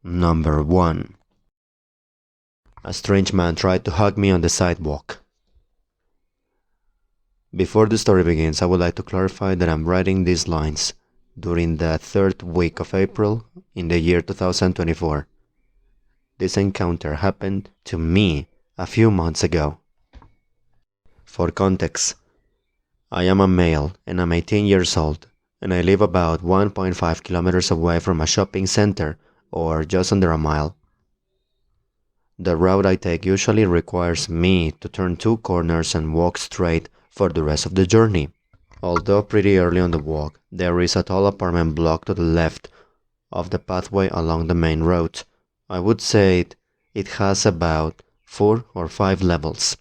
Number 1. A strange man tried to hug me on the sidewalk. Before the story begins, I would like to clarify that I'm writing these lines during the 3rd week of April in the year 2024. This encounter happened to me a few months ago. For context, I am a male and I'm 18 years old, and I live about 1.5 kilometers away from a shopping center, or just under a mile. The route I take usually requires me to turn 2 corners and walk straight for the rest of the journey. Although pretty early on the walk, there is a tall apartment block to the left of the pathway along the main road. I would say it has about 4 or 5 levels.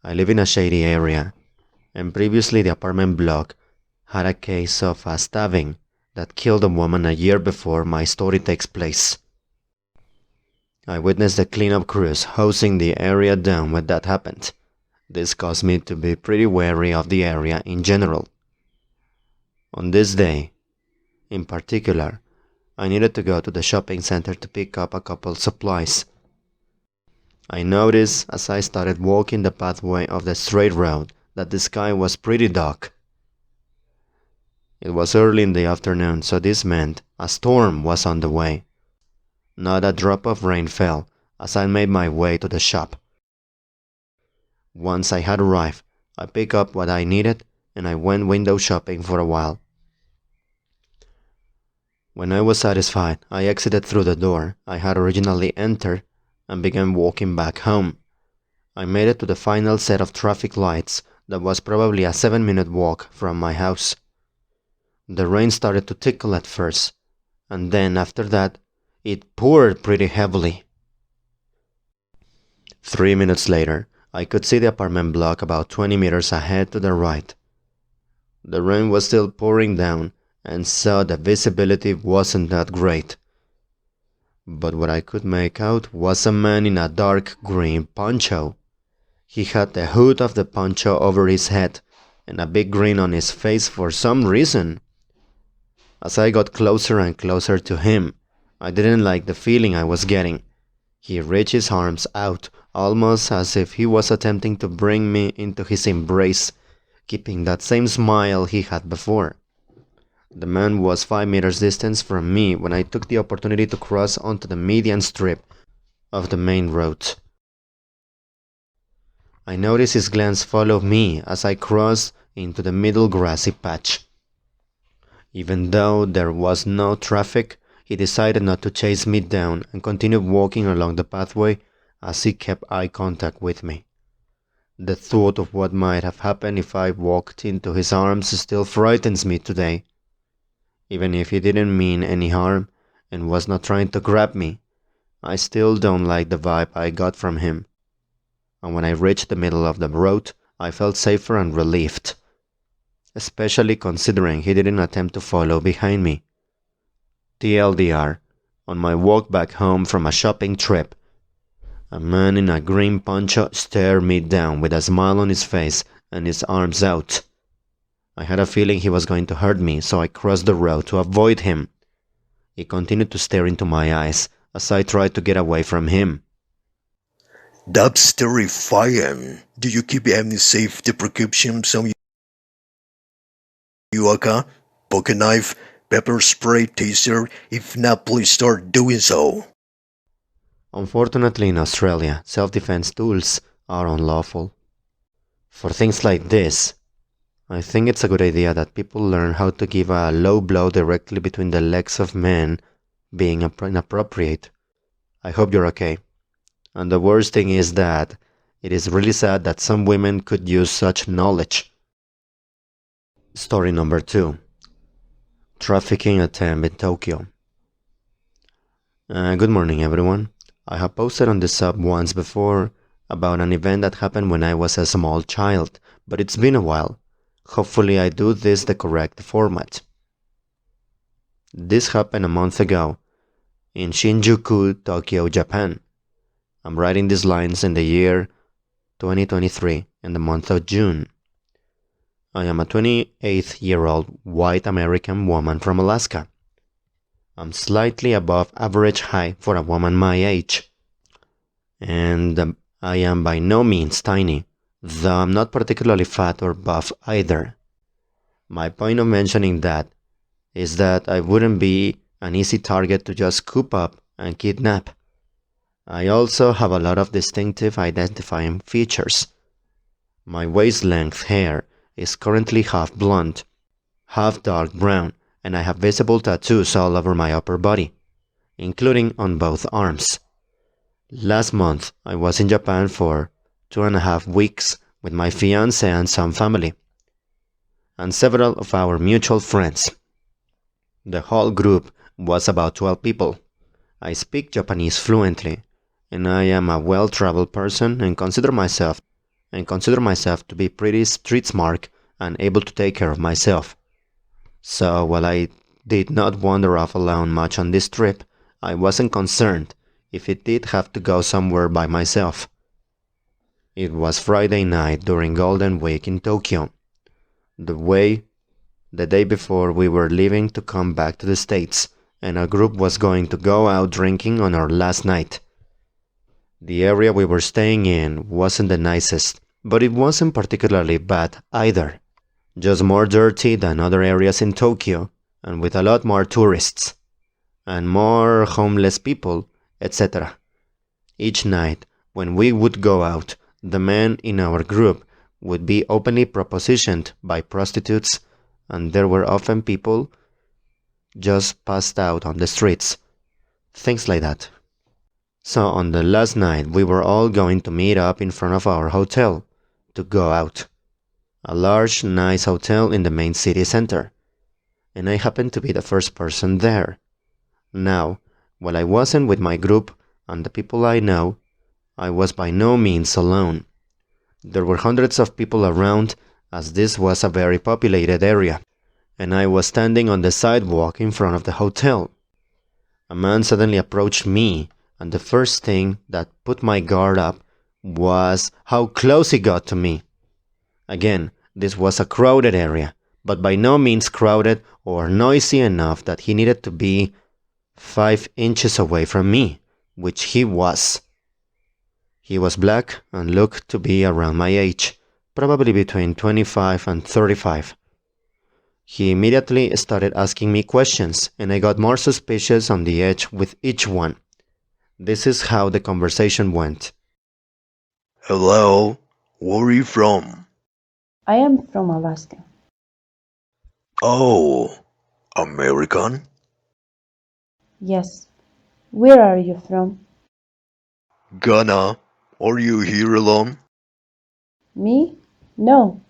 I live in a shady area, and previously the apartment block had a case of a stabbing that killed a woman a year before my story takes place. I witnessed the cleanup crews hosing the area down when that happened. This caused me to be pretty wary of the area in general. On this day, in particular, I needed to go to the shopping center to pick up a couple supplies. I noticed as I started walking the pathway of the straight road that the sky was pretty dark. It was early in the afternoon, so this meant a storm was on the way. Not a drop of rain fell as I made my way to the shop. Once I had arrived, I picked up what I needed and I went window shopping for a while. When I was satisfied, I exited through the door I had originally entered and began walking back home. I made it to the final set of traffic lights that was probably a 7-minute walk from my house. The rain started to tickle at first, and then after that, it poured pretty heavily. 3 minutes later, I could see the apartment block about 20 meters ahead to the right. The rain was still pouring down, and so the visibility wasn't that great. But what I could make out was a man in a dark green poncho. He had the hood of the poncho over his head, and a big grin on his face for some reason. As I got closer and closer to him, I didn't like the feeling I was getting. He reached his arms out, almost as if he was attempting to bring me into his embrace, keeping that same smile he had before. The man was 5 meters distance from me when I took the opportunity to cross onto the median strip of the main road. I noticed his glance follow me as I crossed into the middle grassy patch. Even though there was no traffic, he decided not to chase me down and continued walking along the pathway as he kept eye contact with me. The thought of what might have happened if I walked into his arms still frightens me today. Even if he didn't mean any harm and was not trying to grab me, I still don't like the vibe I got from him. And when I reached the middle of the road, I felt safer and relieved, especially considering he didn't attempt to follow behind me. TLDR, on my walk back home from a shopping trip, a man in a green poncho stared me down with a smile on his face and his arms out. I had a feeling he was going to hurt me, so I crossed the road to avoid him. He continued to stare into my eyes as I tried to get away from him. That's terrifying. Do you keep any safety precautions on you, Aka? Pocket knife, pepper spray, taser? If not, please start doing so. Unfortunately, in Australia, self-defense tools are unlawful. For things like this, I think it's a good idea that people learn how to give a low blow directly between the legs of men being inappropriate. I hope you're okay. And the worst thing is that it is really sad that some women could use such knowledge. Story number 2. Trafficking attempt in Tokyo. Good morning, everyone. I have posted on the sub once before about an event that happened when I was a small child, but it's been a while. Hopefully I do this the correct format. This happened a month ago in Shinjuku, Tokyo, Japan. I'm writing these lines in the year 2023 in the month of June. I am a 28-year-old white American woman from Alaska. I'm slightly above average height for a woman my age, and I am by no means tiny, though I'm not particularly fat or buff either. My point of mentioning that is that I wouldn't be an easy target to just scoop up and kidnap. I also have a lot of distinctive identifying features. My waist-length hair is currently half blonde, half dark brown, and I have visible tattoos all over my upper body, including on both arms. Last month, I was in Japan for 2.5 weeks with my fiancé and some family, and several of our mutual friends. The whole group was about 12 people. I speak Japanese fluently, and I am a well-traveled person and consider myself to be pretty street smart and able to take care of myself. So while I did not wander off alone much on this trip, I wasn't concerned if it did have to go somewhere by myself. It was Friday night during Golden Week in Tokyo, the day before we were leaving to come back to the States, and our group was going to go out drinking on our last night. The area we were staying in wasn't the nicest, but it wasn't particularly bad either. Just more dirty than other areas in Tokyo, and with a lot more tourists, and more homeless people, etc. Each night, when we would go out, the men in our group would be openly propositioned by prostitutes, and there were often people just passed out on the streets. Things like that. So on the last night, we were all going to meet up in front of our hotel to go out. A large, nice hotel in the main city center, and I happened to be the first person there. Now, while I wasn't with my group and the people I know, I was by no means alone. There were hundreds of people around, as this was a very populated area, and I was standing on the sidewalk in front of the hotel. A man suddenly approached me, and the first thing that put my guard up was how close he got to me. Again, this was a crowded area, but by no means crowded or noisy enough that he needed to be 5 inches away from me, which he was. He was black and looked to be around my age, probably between 25 and 35. He immediately started asking me questions, and I got more suspicious on the edge with each one. This is how the conversation went. Hello, where are you from? I am from Alaska. Oh, American? Yes. Where are you from? Ghana, are you here alone? Me? No.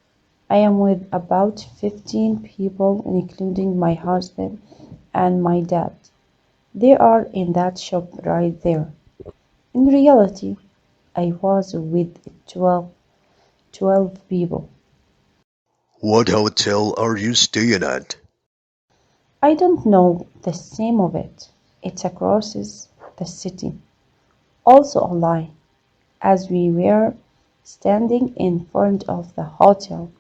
I am with about 15 people, including my husband and my dad. They are in that shop right there. In reality, I was with 12 people. What hotel are you staying at? I don't know the name of it. It's across the city. Also a lie. As we were standing in front of the hotel,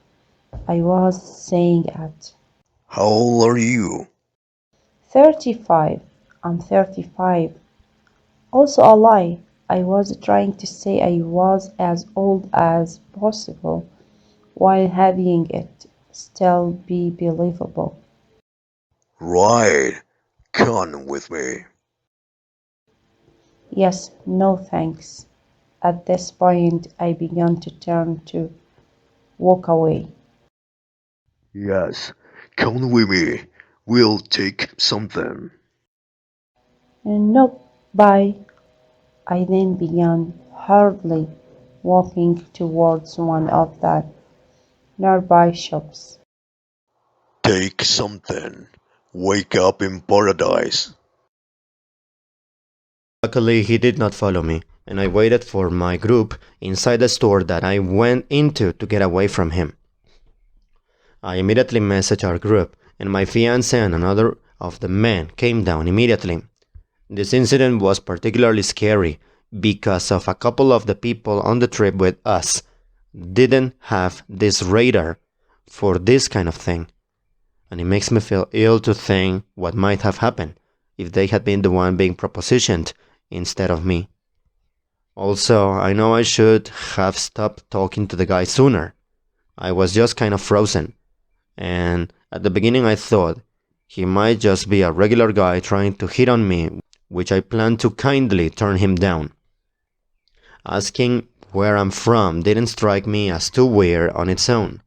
I was saying at How old are you? 35. I'm 35. Also a lie. I was trying to say I was as old as possible while having it still be believable. Right, come with me. Yes, no thanks. At this point, I began to turn to walk away. Yes, come with me. We'll take something. Nope, bye. I then began hurriedly walking towards one of the nearby shops. Take something. Wake up in paradise. Luckily, he did not follow me, and I waited for my group inside the store that I went into to get away from him. I immediately messaged our group, and my fiancé and another of the men came down immediately. This incident was particularly scary because of a couple of the people on the trip with us didn't have this radar for this kind of thing, and it makes me feel ill to think what might have happened if they had been the one being propositioned instead of me. Also, I know I should have stopped talking to the guy sooner. I was just kind of frozen, and at the beginning I thought he might just be a regular guy trying to hit on me, which I planned to kindly turn him down. Asking where I'm from didn't strike me as too weird on its own,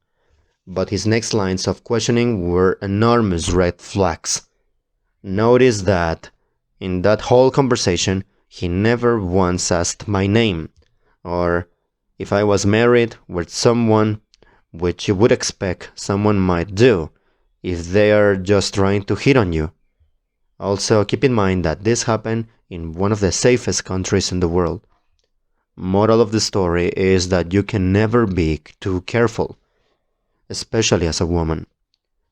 but his next lines of questioning were enormous red flags. Notice that in that whole conversation, he never once asked my name, or if I was married with someone, which you would expect someone might do if they are just trying to hit on you. Also, keep in mind that this happened in one of the safest countries in the world. Moral of the story is that you can never be too careful, especially as a woman.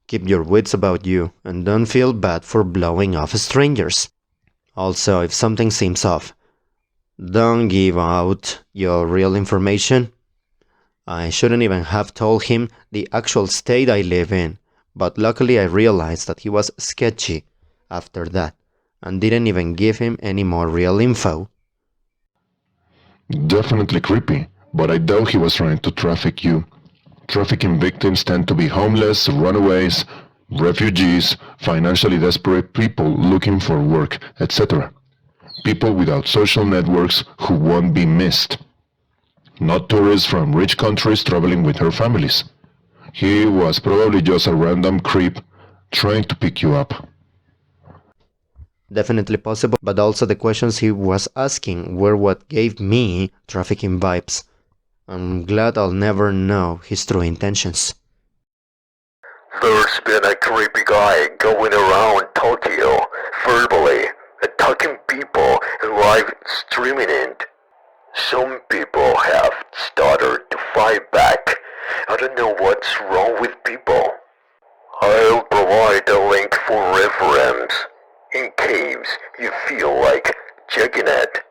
Keep your wits about you and don't feel bad for blowing off strangers. Also, if something seems off, don't give out your real information. I shouldn't even have told him the actual state I live in, but luckily I realized that he was sketchy after that and didn't even give him any more real info. Definitely creepy, but I doubt he was trying to traffic you. Trafficking victims tend to be homeless, runaways, refugees, financially desperate people looking for work, etc. People without social networks who won't be missed. Not tourists from rich countries traveling with their families. He was probably just a random creep trying to pick you up. Definitely possible, but also the questions he was asking were what gave me trafficking vibes. I'm glad I'll never know his true intentions. There's been a creepy guy going around Tokyo, verbally attacking people and live streaming it. Some people have started to fight back. I don't know what's wrong with people. I'll provide a link for reference, in case you feel like checking it.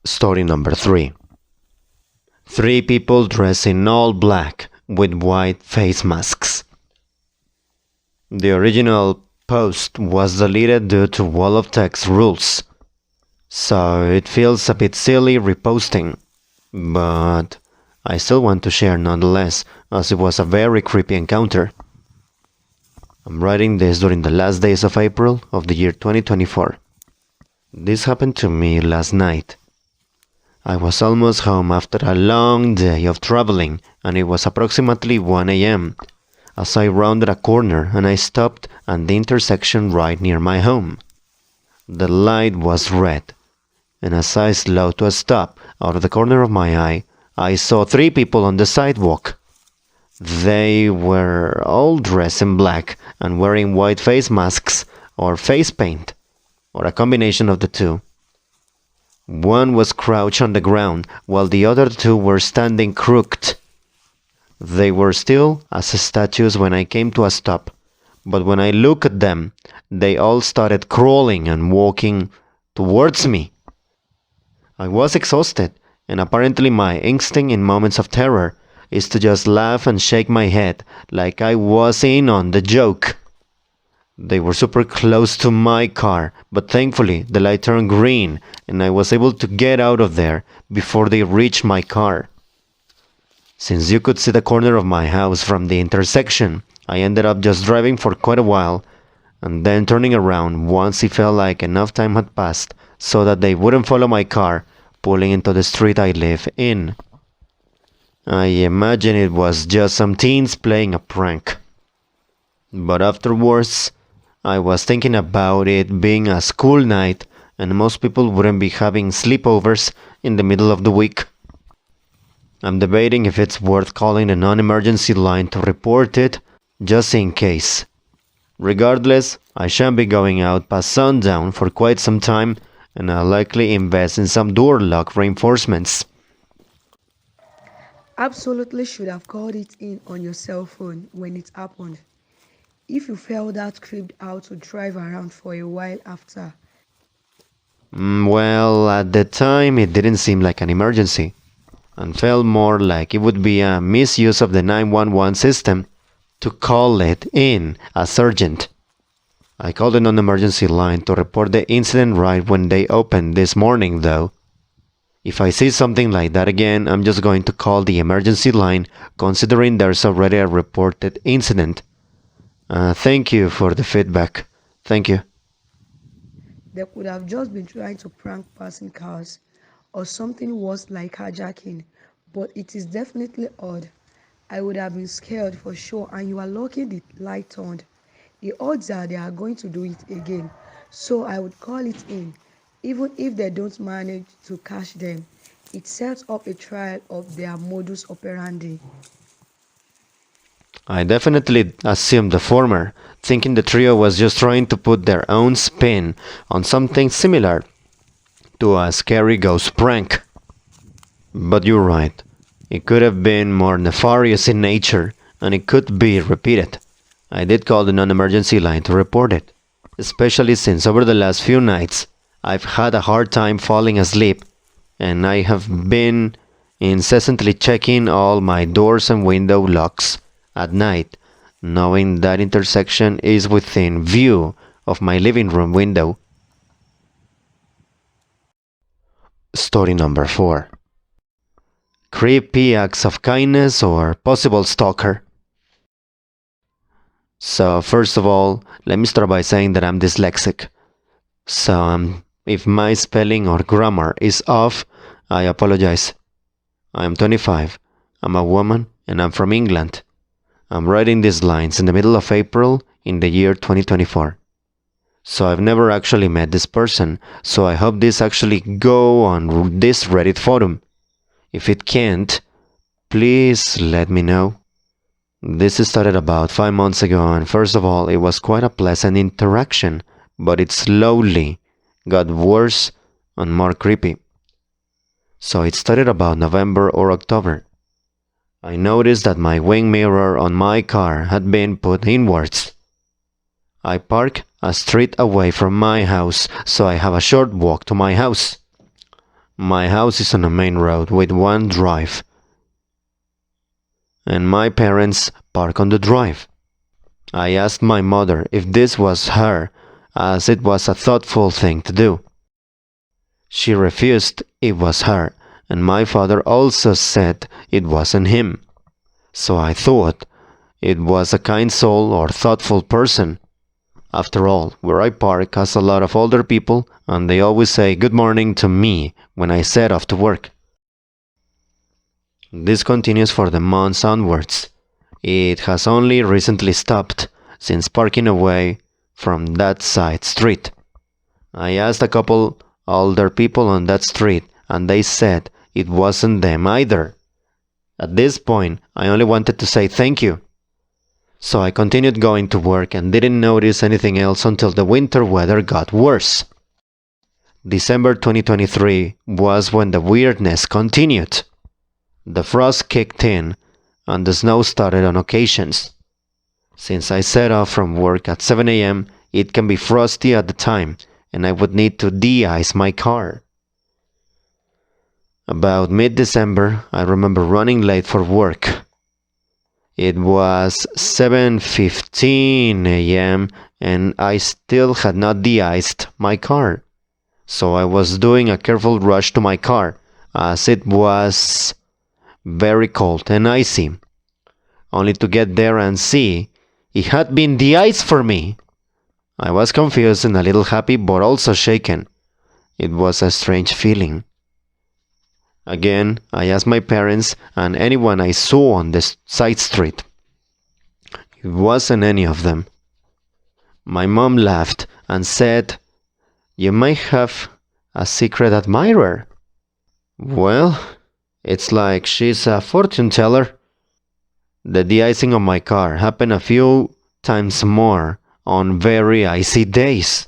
Story number 3. 3 people dressed in all black with white face masks. The original post was deleted due to wall of text rules, so it feels a bit silly reposting, but I still want to share nonetheless, as it was a very creepy encounter. I'm writing this during the last days of April of the year 2024. This happened to me last night. I was almost home after a long day of traveling, and it was approximately 1 a.m. as I rounded a corner and I stopped at the intersection right near my home. The light was red, and as I slowed to a stop out of the corner of my eye, I saw 3 people on the sidewalk. They were all dressed in black and wearing white face masks or face paint, or a combination of the two. One was crouched on the ground, while the other 2 were standing crooked. They were still as statues when I came to a stop, but when I looked at them, they all started crawling and walking towards me. I was exhausted, and apparently my instinct in moments of terror is to just laugh and shake my head like I was in on the joke. They were super close to my car, but thankfully the light turned green and I was able to get out of there before they reached my car. Since you could see the corner of my house from the intersection, I ended up just driving for quite a while and then turning around once it felt like enough time had passed so that they wouldn't follow my car pulling into the street I live in. I imagine it was just some teens playing a prank. But afterwards, I was thinking about it being a school night and most people wouldn't be having sleepovers in the middle of the week. I'm debating if it's worth calling a non-emergency line to report it, just in case. Regardless, I shan't be going out past sundown for quite some time, and I'll likely invest in some door lock reinforcements. Absolutely should have called it in on your cell phone when it happened. If you felt that creeped out to drive around for a while after. Well, at the time it didn't seem like an emergency. and felt more like it would be a misuse of the 911 system to call it in as urgent. I called a non-emergency line to report the incident right when they opened this morning though. If I see something like that again, I'm just going to call the emergency line, considering there's already a reported incident. Thank you for the feedback. Thank you. They could have just been trying to prank passing cars or something worse like hijacking, but it is definitely odd. I would have been scared for sure, and you are lucky the light turned. The odds are they are going to do it again, so I would call it in. Even if they don't manage to catch them, it sets up a trial of their modus operandi. I definitely assumed the former, thinking the trio was just trying to put their own spin on something similar to a scary ghost prank. But you're right. It could have been more nefarious in nature, and it could be repeated. I did call the non-emergency line to report it, especially since over the last few nights I've had a hard time falling asleep, and I have been incessantly checking all my doors and window locks at night, knowing that intersection is within view of my living room window. Story number 4. Creepy acts of kindness or possible stalker. So first of all, let me start by saying that I'm dyslexic. So if my spelling or grammar is off, I apologize. I'm 25, I'm a woman, and I'm from England. I'm writing these lines in the middle of April in the year 2024. So I've never actually met this person, so I hope this actually go on this Reddit forum. If it can't, please let me know. This started about 5 months ago, and first of all, it was quite a pleasant interaction, but it slowly got worse and more creepy. So it started about November or October. I noticed that my wing mirror on my car had been put inwards. I park a street away from my house, so I have a short walk to my house. My house is on a main road with one drive, and my parents park on the drive. I asked my mother if this was her, as it was a thoughtful thing to do. She refused it was her, and my father also said it wasn't him. So I thought it was a kind soul or thoughtful person. After all, where I park has a lot of older people, and they always say good morning to me when I set off to work. This continues for the months onwards. It has only recently stopped since parking away from that side street. I asked a couple older people on that street, and they said it wasn't them either. At this point, I only wanted to say thank you. So I continued going to work and didn't notice anything else until the winter weather got worse. December 2023 was when the weirdness continued. The frost kicked in, and the snow started on occasions. Since I set off from work at 7 a.m., it can be frosty at the time, and I would need to de-ice my car. About mid-December, I remember running late for work. It was 7:15 a.m. and I still had not de-iced my car. So I was doing a careful rush to my car, as it was very cold and icy, only to get there and see it had been de-iced for me. I was confused and a little happy, but also shaken. It was a strange feeling. Again, I asked my parents and anyone I saw on the side street. It wasn't any of them. My mom laughed and said, "You might have a secret admirer." Well, it's like she's a fortune teller. The de-icing of my car happened a few times more on very icy days.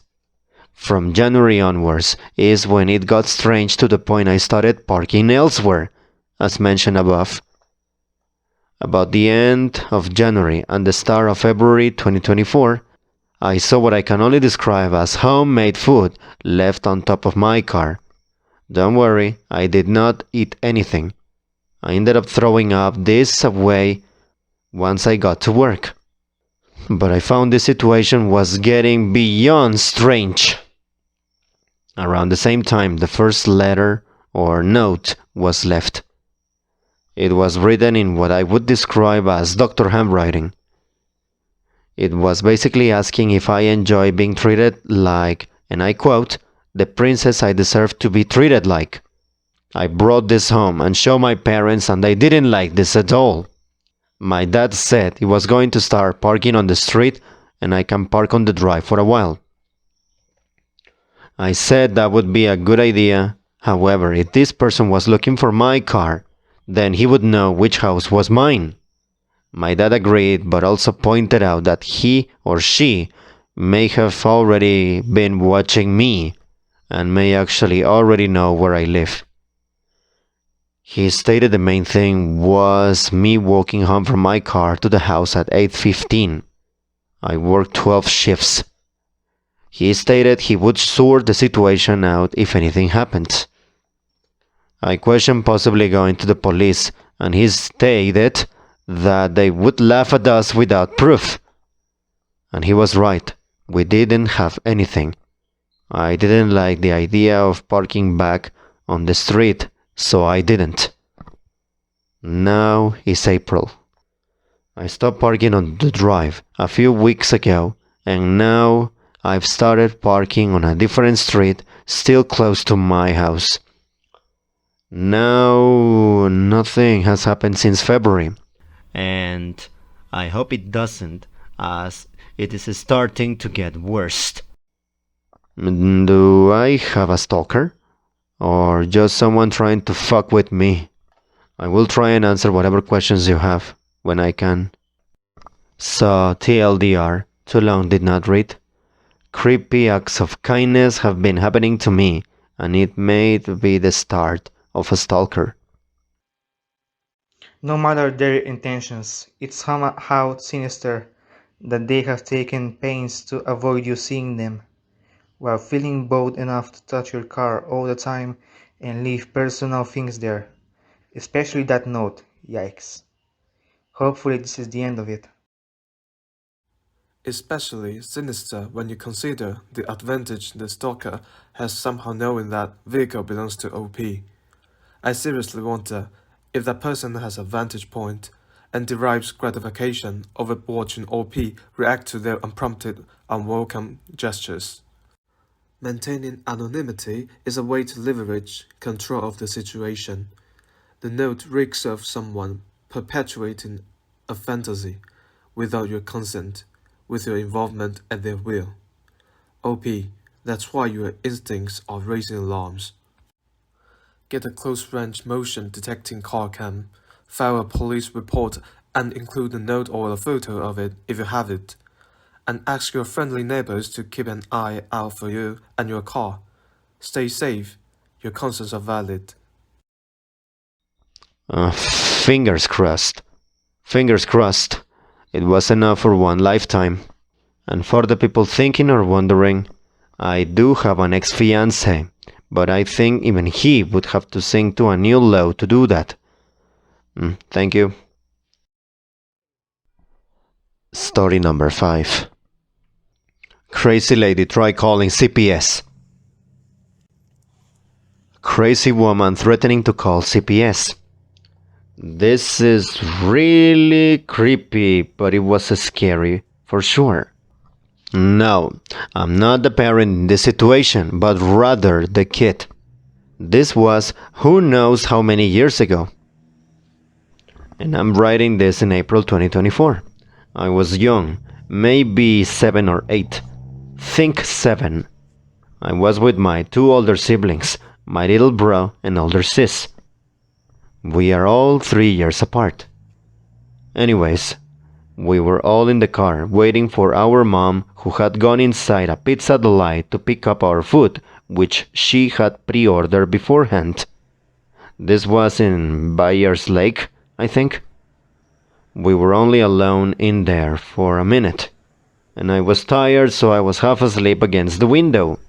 From January onwards is when it got strange to the point I started parking elsewhere, as mentioned above. About the end of January and the start of February 2024, I saw what I can only describe as homemade food left on top of my car. Don't worry, I did not eat anything. I ended up throwing up this away once I got to work. But I found the situation was getting beyond strange. Around the same time, the first letter or note was left. It was written in what I would describe as doctor handwriting. It was basically asking if I enjoy being treated like, and I quote, the princess I deserve to be treated like. I brought this home and showed my parents, and they didn't like this at all. My dad said he was going to start parking on the street and I can park on the drive for a while. I said that would be a good idea. However, if this person was looking for my car, then he would know which house was mine. My dad agreed, but also pointed out that he or she may have already been watching me and may actually already know where I live. He stated the main thing was me walking home from my car to the house at 8:15. I worked 12 shifts. He stated he would sort the situation out if anything happened. I questioned possibly going to the police, and he stated that they would laugh at us without proof. And he was right. We didn't have anything. I didn't like the idea of parking back on the street, so I didn't. Now is April. I stopped parking on the drive a few weeks ago, and now I've started parking on a different street, still close to my house. Now, nothing has happened since February, and I hope it doesn't, as it is starting to get worse. Do I have a stalker? Or just someone trying to fuck with me? I will try and answer whatever questions you have when I can. So, TLDR, too long did not read. Creepy acts of kindness have been happening to me, and it may be the start of a stalker. No matter their intentions, it's somehow sinister that they have taken pains to avoid you seeing them, while feeling bold enough to touch your car all the time and leave personal things there. Especially that note, yikes. Hopefully this is the end of it. Especially sinister when you consider the advantage the stalker has somehow knowing that vehicle belongs to OP. I seriously wonder if that person has a vantage point and derives gratification over watching OP react to their unprompted, unwelcome gestures. Maintaining anonymity is a way to leverage control of the situation. The note reeks of someone perpetuating a fantasy without your consent, with your involvement at their will. OP, that's why your instincts are raising alarms. Get a close-range motion detecting car cam, file a police report and include a note or a photo of it if you have it, and ask your friendly neighbors to keep an eye out for you and your car. Stay safe, your concerns are valid. Fingers crossed. Fingers crossed. It was enough for one lifetime. And for the people thinking or wondering, I do have an ex-fiancé, but I think even he would have to sink to a new low to do that. Thank you. Story number 5. Crazy lady try calling CPS. Crazy woman threatening to call CPS. This is really creepy, but it was scary for sure. No, I'm not the parent in this situation, but rather the kid. This was who knows how many years ago. And I'm writing this in April 2024. I was young, maybe 7 or 8. Think 7. I was with my 2 older siblings, my little bro and older sis. We are all 3 years apart. Anyways, we were all in the car waiting for our mom, who had gone inside a Pizza Delight to pick up our food, which she had pre-ordered beforehand. This was in Byers Lake, I think. We were only alone in there for a minute, and I was tired, so I was half asleep against the window.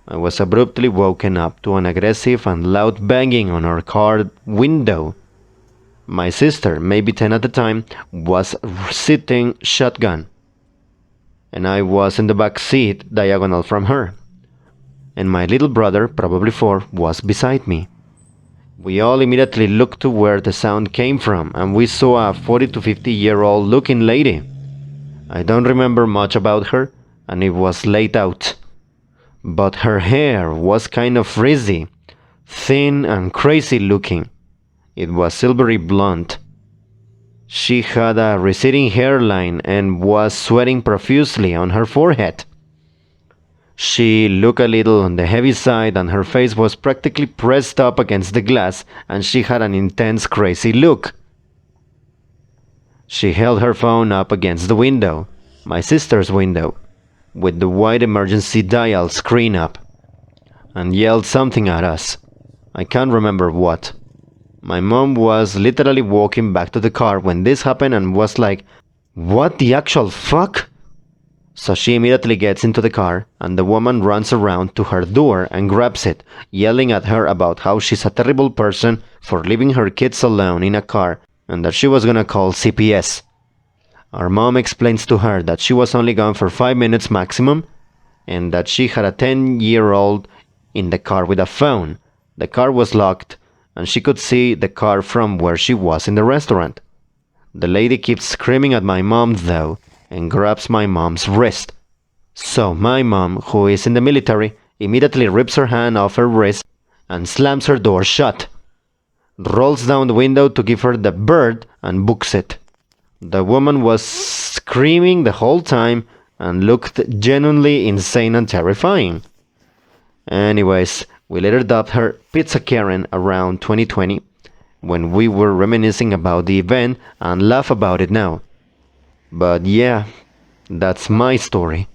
I was abruptly woken up to an aggressive and loud banging on our car window, My sister, maybe 10 at the time, was sitting shotgun, and I was in the back seat diagonal from her, and my little brother, probably 4, was beside me. We all immediately looked to where the sound came from, and we saw a 40 to 50-year-old looking lady. I don't remember much about her, and it was late out. But her hair was kind of frizzy, thin and crazy looking. It was silvery blonde. She had a receding hairline and was sweating profusely on her forehead. She looked a little on the heavy side and her face was practically pressed up against the glass and she had an intense crazy look. She held her phone up against the window, my sister's window, with the white emergency dial screen up, and yelled something at us. I can't remember what. My mom was literally walking back to the car when this happened and was like, "What the actual fuck?" So she immediately gets into the car and the woman runs around to her door and grabs it, yelling at her about how she's a terrible person for leaving her kids alone in a car and that she was gonna call CPS. Our mom explains to her that she was only gone for 5 minutes maximum and that she had a 10-year-old in the car with a phone. The car was locked and she could see the car from where she was in the restaurant. The lady keeps screaming at my mom though and grabs my mom's wrist. So my mom, who is in the military, immediately rips her hand off her wrist and slams her door shut, rolls down the window to give her the bird and books it. The woman was screaming the whole time and looked genuinely insane and terrifying. Anyways, we later dubbed her Pizza Karen around 2020 when we were reminiscing about the event and laugh about it now. But yeah, that's my story.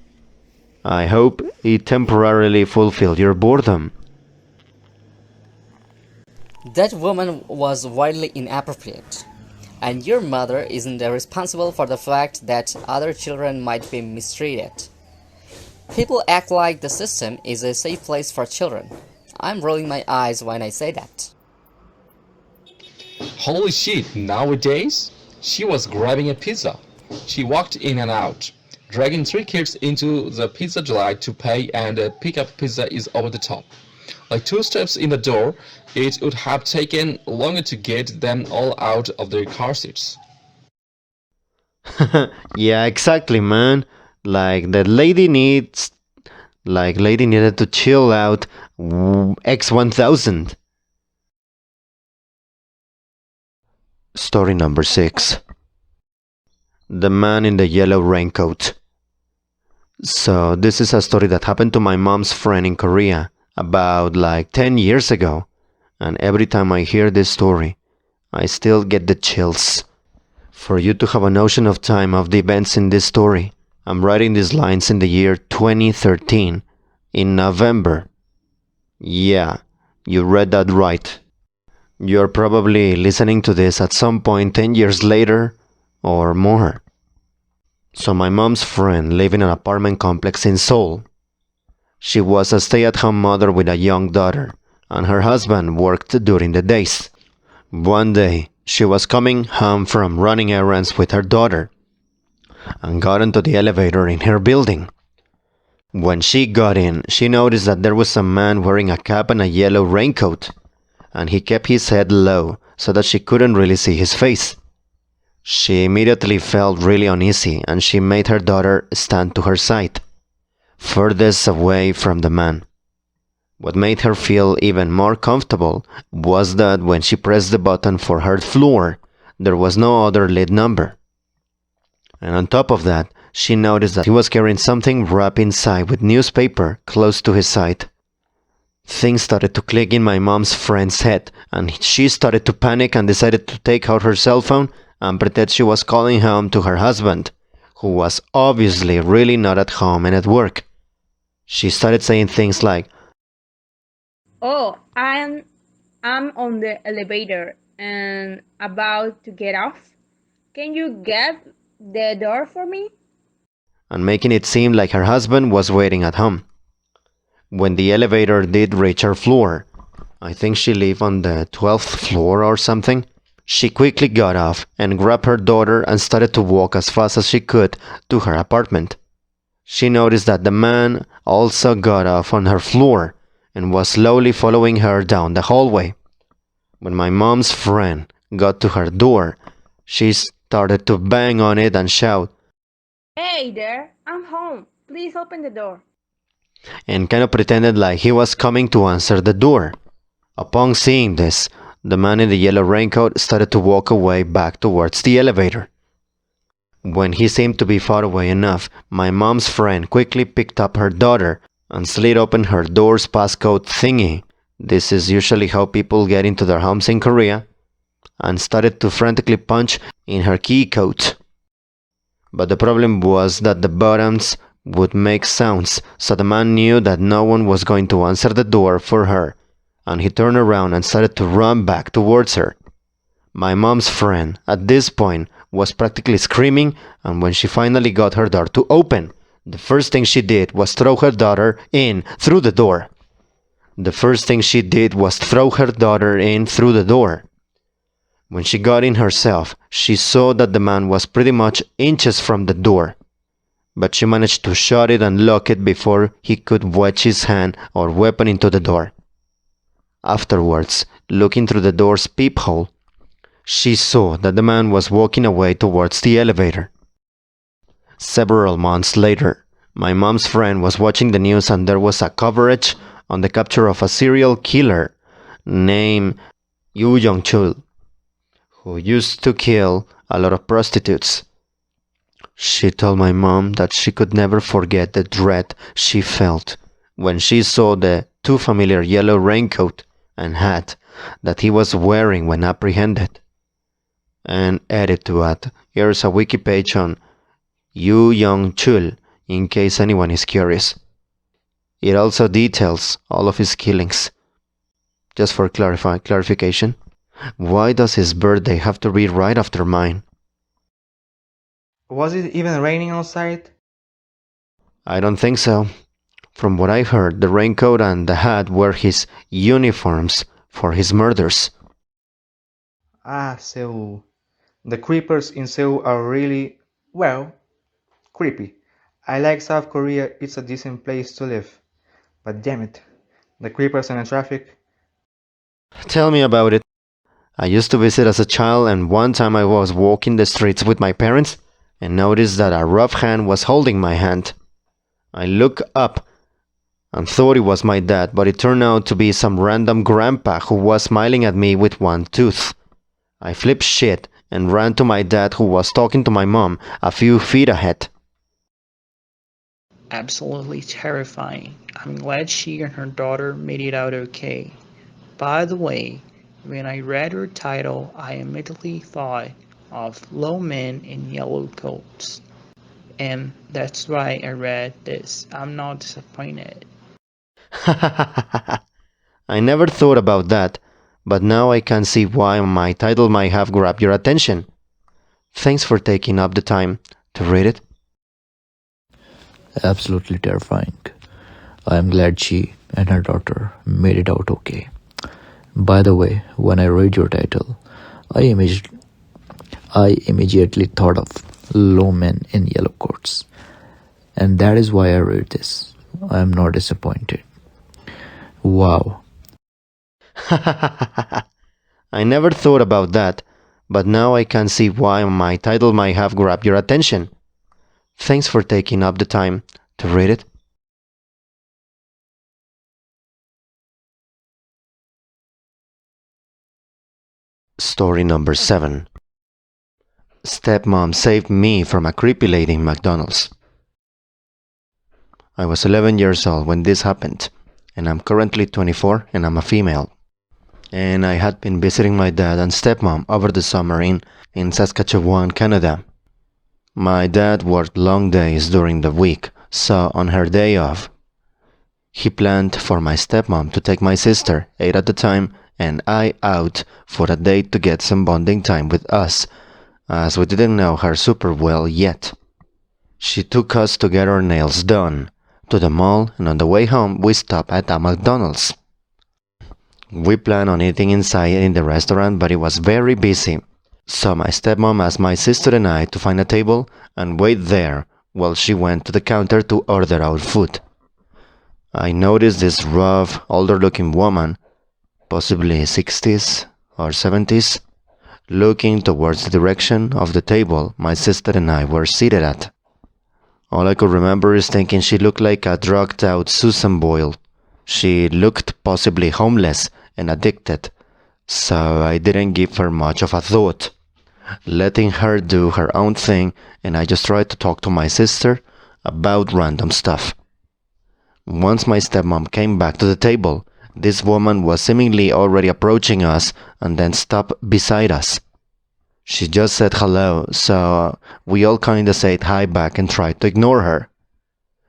I hope it temporarily fulfilled your boredom. That woman was wildly inappropriate, and your mother isn't responsible for the fact that other children might be mistreated. People act like the system is a safe place for children. I'm rolling my eyes when I say that. Holy shit, nowadays? She was grabbing a pizza. She walked in and out, dragging 3 kids into the pizza delight to pay, and pick up pizza is over the top. Like 2 steps in the door, it would have taken longer to get them all out of their car seats. Yeah, exactly, man. Lady needed to chill out X1000. Story number 6. The man in the yellow raincoat. So this is a story that happened to my mom's friend in Korea about 10 years ago. And every time I hear this story, I still get the chills. For you to have a notion of time of the events in this story, I'm writing these lines in the year 2013, in November. Yeah, you read that right. You're probably listening to this at some point 10 years later or more. So my mom's friend lived in an apartment complex in Seoul. She was a stay-at-home mother with a young daughter, and her husband worked during the days. One day, she was coming home from running errands with her daughter and got into the elevator in her building. When she got in, she noticed that there was a man wearing a cap and a yellow raincoat, and he kept his head low so that she couldn't really see his face. She immediately felt really uneasy and she made her daughter stand to her side, furthest away from the man. What made her feel even more comfortable was that when she pressed the button for her floor, there was no other lead number. And on top of that, she noticed that he was carrying something wrapped inside with newspaper close to his side. Things started to click in my mom's friend's head, and she started to panic and decided to take out her cell phone and pretend she was calling home to her husband, who was obviously really not at home and at work. She started saying things like, "Oh, I'm on the elevator and about to get off. Can you get the door for me?" and making it seem like her husband was waiting at home. When the elevator did reach her floor, I think she lived on the 12th floor or something, She quickly got off and grabbed her daughter and started to walk as fast as she could to her apartment. She noticed that the man also got off on her floor and was slowly following her down the hallway. When my mom's friend got to her door, she started to bang on it and shout, Hey there, I'm home. Please open the door. and kind of pretended like he was coming to answer the door. Upon seeing this, the man in the yellow raincoat started to walk away back towards the elevator. When he seemed to be far away enough, my mom's friend quickly picked up her daughter and slid open her door's passcode thingy. This is usually how people get into their homes in Korea, and started to frantically punch in her key code. But the problem was that the buttons would make sounds, so the man knew that no one was going to answer the door for her, and he turned around and started to run back towards her. My mom's friend, at this point, was practically screaming, and when she finally got her door to open, the first thing she did was throw her daughter in through the door. When she got in herself, she saw that the man was pretty much inches from the door, but she managed to shut it and lock it before he could wedge his hand or weapon into the door. Afterwards, looking through the door's peephole, she saw that the man was walking away towards the elevator. Several months later, my mom's friend was watching the news and there was a coverage on the capture of a serial killer named Yoo Young-chul, who used to kill a lot of prostitutes. She told my mom that she could never forget the dread she felt when she saw the too familiar yellow raincoat and hat that he was wearing when apprehended. And added to that, here's a wiki page on Yoo Young-chul in case anyone is curious. It also details all of his killings. Just for clarification, why does his birthday have to be right after mine? Was it even raining outside? I don't think so. From what I heard, the raincoat and the hat were his uniforms for his murders. Ah, Seoul. The creepers in Seoul are really, well, creepy. I like South Korea, it's a decent place to live. But damn it, the creepers and the traffic. Tell me about it. I used to visit as a child, and one time I was walking the streets with my parents and noticed that a rough hand was holding my hand. I looked up and thought it was my dad, but it turned out to be some random grandpa who was smiling at me with one tooth. I flipped shit and ran to my dad, who was talking to my mom a few feet ahead. Absolutely terrifying. I'm glad she and her daughter made it out okay. By the way, when I read her title, I immediately thought of Low Men in Yellow Coats. And that's why I read this. I'm not disappointed. I never thought about that, but now I can see why my title might have grabbed your attention. Thanks for taking up the time to read it. Absolutely terrifying. I am glad she and her daughter made it out okay. By the way, when I read your title, I immediately thought of Low Men in Yellow Coats. And that is why I read this. I am not disappointed. Wow. I never thought about that, but now I can see why my title might have grabbed your attention. Thanks for taking up the time to read it. Story number 7. Stepmom saved me from a creepy lady in McDonald's. I was 11 years old when this happened, and I'm currently 24 and I'm a female. And I had been visiting my dad and stepmom over the summer in Saskatchewan, Canada. My dad worked long days during the week, so on her day off, he planned for my stepmom to take my sister, 8 at the time, and I out for a date to get some bonding time with us, as we didn't know her super well yet. She took us to get our nails done, to the mall, and on the way home we stopped at a McDonald's. We planned on eating inside in the restaurant, but it was very busy. So my stepmom asked my sister and I to find a table and wait there while she went to the counter to order our food. I noticed this rough, older-looking woman, possibly 60s or 70s, looking towards the direction of the table my sister and I were seated at. All I could remember is thinking she looked like a drugged-out Susan Boyle. She looked possibly homeless and addicted, so I didn't give her much of a thought, letting her do her own thing, and I just tried to talk to my sister about random stuff. Once my stepmom came back to the table, this woman was seemingly already approaching us and then stopped beside us. She just said hello, so we all kinda said hi back and tried to ignore her.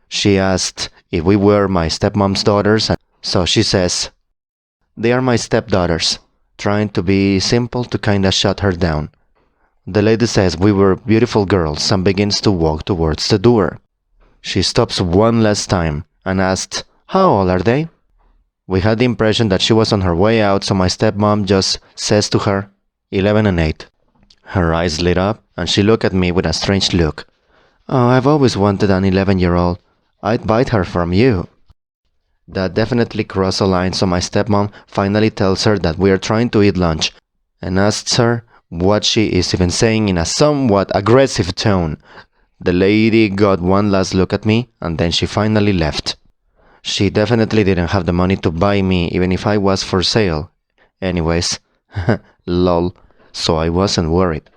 She asked if we were my stepmom's daughters, so she says, "They are my stepdaughters," trying to be simple to kinda shut her down. The lady says we were beautiful girls and begins to walk towards the door. She stops one last time and asked, "How old are they?" We had the impression that she was on her way out, so my stepmom just says to her, 11 and 8. Her eyes lit up, and she looked at me with a strange look. "Oh, I've always wanted an 11-year-old. I'd bite her from you." That definitely crossed a line, so my stepmom finally tells her that we are trying to eat lunch, and asks her what she is even saying in a somewhat aggressive tone. The lady got one last look at me, and then she finally left. She definitely didn't have the money to buy me, even if I was for sale. Anyways, lol, so I wasn't worried.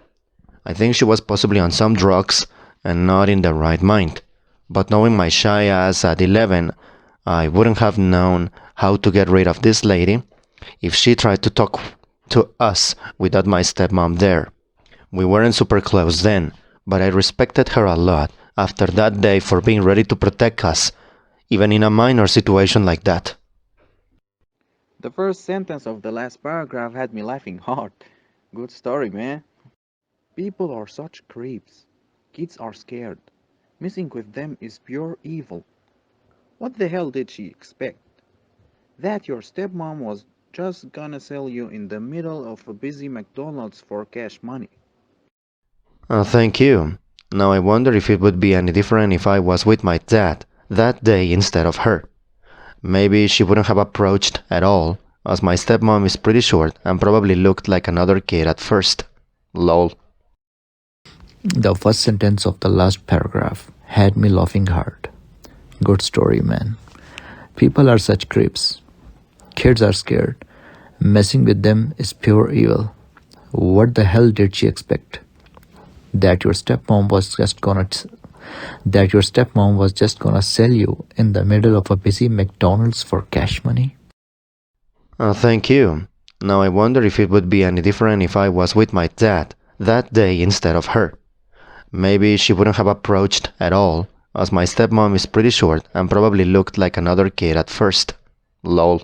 I think she was possibly on some drugs and not in the right mind. But knowing my shy ass at 11, I wouldn't have known how to get rid of this lady if she tried to talk to us without my stepmom there. We weren't super close then, but I respected her a lot after that day for being ready to protect us, even in a minor situation like that. The first sentence of the last paragraph had me laughing hard. Good story, man. People are such creeps. Kids are scared. Messing with them is pure evil. What the hell did she expect? That your stepmom was just gonna sell you in the middle of a busy McDonald's for cash money. Thank you. Now I wonder if it would be any different if I was with my dad that day instead of her. Maybe she wouldn't have approached at all, as my stepmom is pretty short and probably looked like another kid at first. Lol. The first sentence of the last paragraph had me laughing hard. Good story, man. People are such creeps. Kids are scared. Messing with them is pure evil. What the hell did she expect? That your stepmom was just gonna sell you in the middle of a busy McDonald's for cash money? Thank you. Now I wonder if it would be any different if I was with my dad that day instead of her. Maybe she wouldn't have approached at all, as my stepmom is pretty short and probably looked like another kid at first. Lol.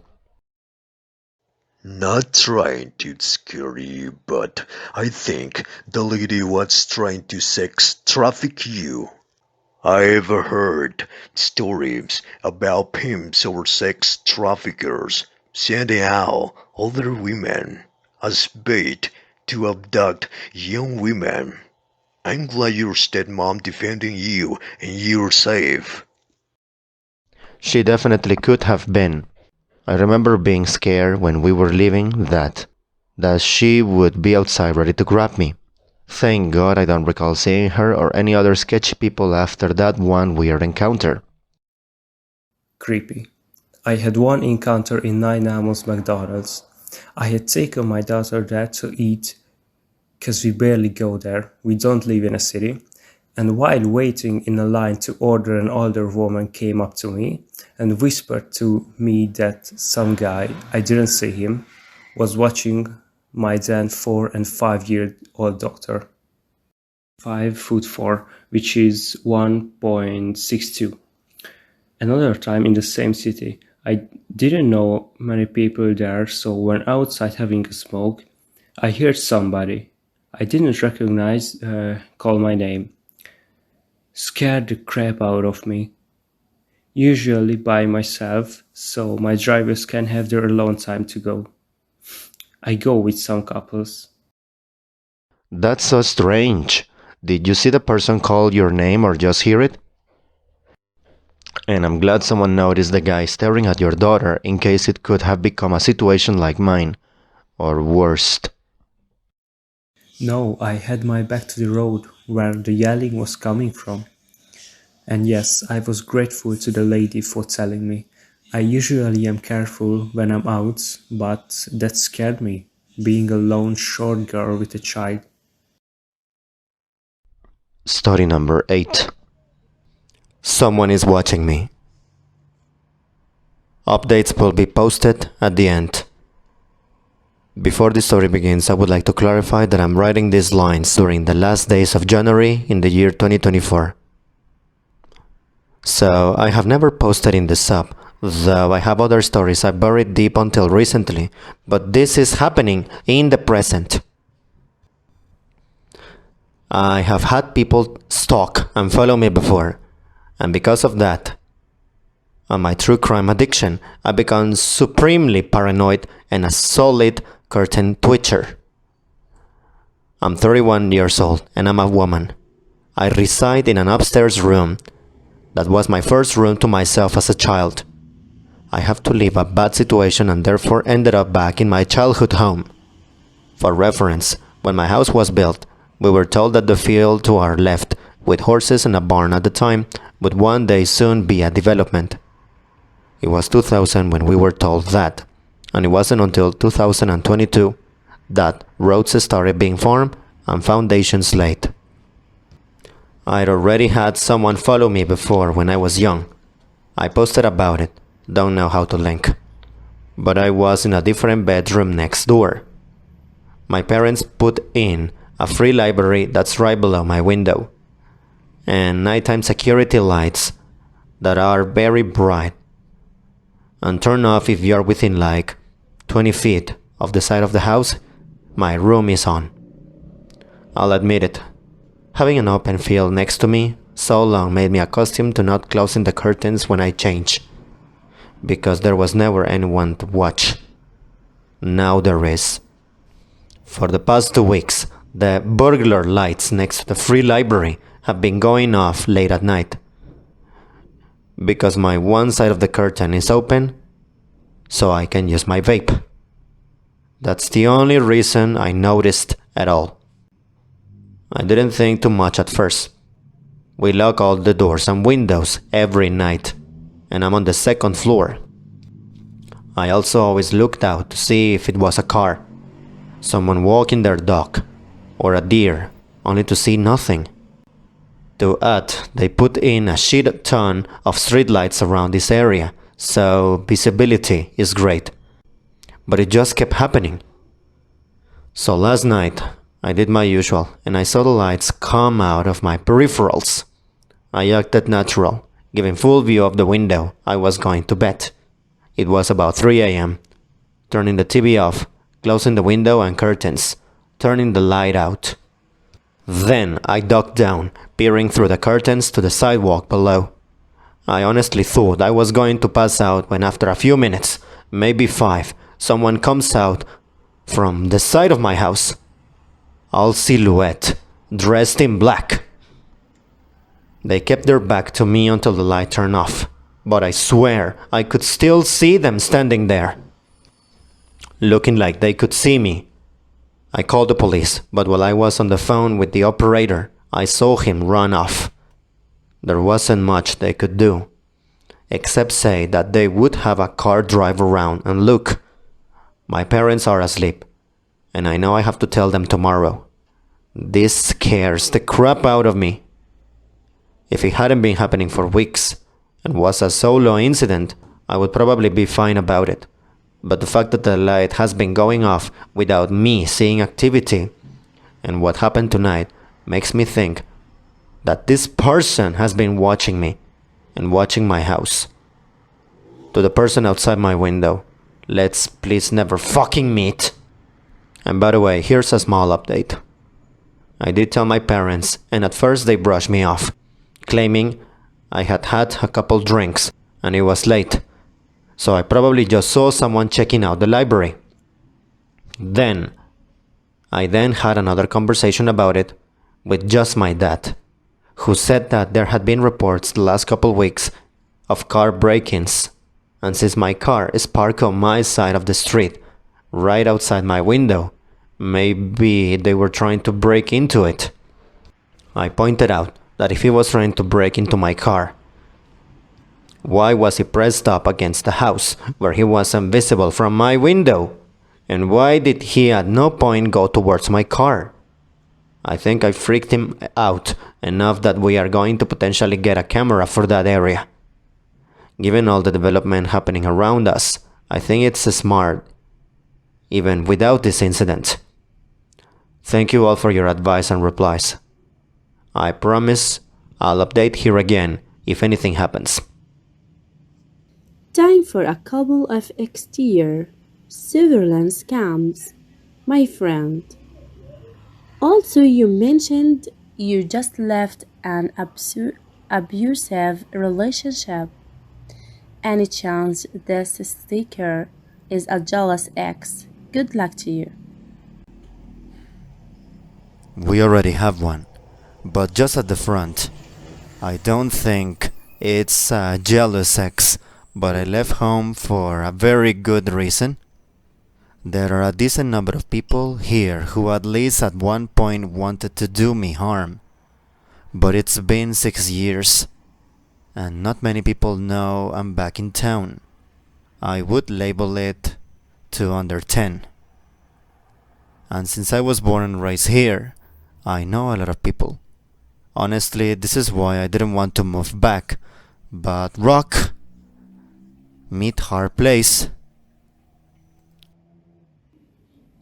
Not trying to scare you, but I think the lady was trying to sex traffic you. I've heard stories about pimps or sex traffickers sending out older women as bait to abduct young women. I'm glad your stepmom defending you and you're safe. She definitely could have been. I remember being scared when we were leaving that she would be outside ready to grab me. Thank God I don't recall seeing her or any other sketchy people after that one weird encounter. Creepy. I had one encounter in Nine Amos McDonald's. I had taken my daughter there to eat, cause we barely go there, we don't live in a city, and while waiting in a line to order, an older woman came up to me and whispered to me that some guy, I didn't see him, was watching my then 4 and 5-year-old daughter. 5'4", which is 1.62. Another time in the same city, I didn't know many people there, so when outside having a smoke, I heard somebody I didn't recognize call my name. Scared the crap out of me. usually by myself, so my drivers can have their alone time to go. I go with some couples. That's so strange. Did you see the person call your name or just hear it? And I'm glad someone noticed the guy staring at your daughter in case it could have become a situation like mine, or worse. No, I had my back to the road where the yelling was coming from. And yes, I was grateful to the lady for telling me. I usually am careful when I'm out, but that scared me, being a lone short girl with a child. Story number 8. Someone is watching me. Updates will be posted at the end. Before the story begins, I would like to clarify that I'm writing these lines during the last days of January in the year 2024. So, I have never posted in the sub, though I have other stories I buried deep until recently, but this is happening in the present. I have had people stalk and follow me before, and because of that, and my true crime addiction, I become supremely paranoid and a solid curtain twitcher. I'm 31 years old and I'm a woman. I reside in an upstairs room that was my first room to myself as a child. I have to leave a bad situation and therefore ended up back in my childhood home. For reference, when my house was built, we were told that the field to our left, with horses and a barn at the time, would one day soon be a development. It was 2000 when we were told that, and it wasn't until 2022 that roads started being formed and foundations laid. I'd already had someone follow me before when I was young. I posted about it, don't know how to link. But I was in a different bedroom next door. My parents put in a free library that's right below my window, and nighttime security lights that are very bright and turn off if you're within like 20 feet of the side of the house. My room is on. I'll admit it. Having an open field next to me so long made me accustomed to not closing the curtains when I change, because there was never anyone to watch. Now there is. For the past 2 weeks, the burglar lights next to the free library have been going off late at night, because my one side of the curtain is open, so I can use my vape. That's the only reason I noticed at all. I didn't think too much at first. We lock all the doors and windows every night, and I'm on the second floor. I also always looked out to see if it was a car, someone walking their dog, or a deer, only to see nothing. To add, they put in a shit ton of streetlights around this area, so visibility is great. But it just kept happening. So last night, I did my usual, and I saw the lights come out of my peripherals. I acted natural, giving full view of the window. I was going to bed. It was about 3 a.m. Turning the TV off, closing the window and curtains, turning the light out. Then I ducked down, peering through the curtains to the sidewalk below. I honestly thought I was going to pass out when after a few minutes, maybe 5, someone comes out from the side of my house. All silhouette, dressed in black. They kept their back to me until the light turned off, but I swear I could still see them standing there, looking like they could see me. I called the police, but while I was on the phone with the operator, I saw him run off. There wasn't much they could do, except say that they would have a car drive around and look. My parents are asleep, and I know I have to tell them tomorrow. This scares the crap out of me. If it hadn't been happening for weeks and was a solo incident, I would probably be fine about it. But the fact that the light has been going off without me seeing activity and what happened tonight makes me think that this person has been watching me and watching my house. To the person outside my window, let's please never fucking meet. And by the way, here's a small update. I did tell my parents, and at first they brushed me off, claiming I had had a couple drinks and it was late, so I probably just saw someone checking out the library. I then had another conversation about it with just my dad, who said that there had been reports the last couple weeks of car break-ins, and since my car is parked on my side of the street, right outside my window, maybe they were trying to break into it. I pointed out that if he was trying to break into my car, why was he pressed up against the house where he wasn't visible from my window? And why did he at no point go towards my car? I think I freaked him out enough that we are going to potentially get a camera for that area. Given all the development happening around us, I think it's smart, even without this incident. Thank you all for your advice and replies. I promise I'll update here again if anything happens. Time for a couple of exterior surveillance cams, my friend. Also, you mentioned you just left an abusive relationship. Any chance this sticker is a jealous ex? Good luck to you. We already have one, but just at the front. I don't think it's a jealous ex, but I left home for a very good reason. There are a decent number of people here who at least at one point wanted to do me harm. But it's been 6 years, and not many people know I'm back in town. I would label it to under 10. And since I was born and raised here, I know a lot of people. Honestly, this is why I didn't want to move back. But rock, meet hard place.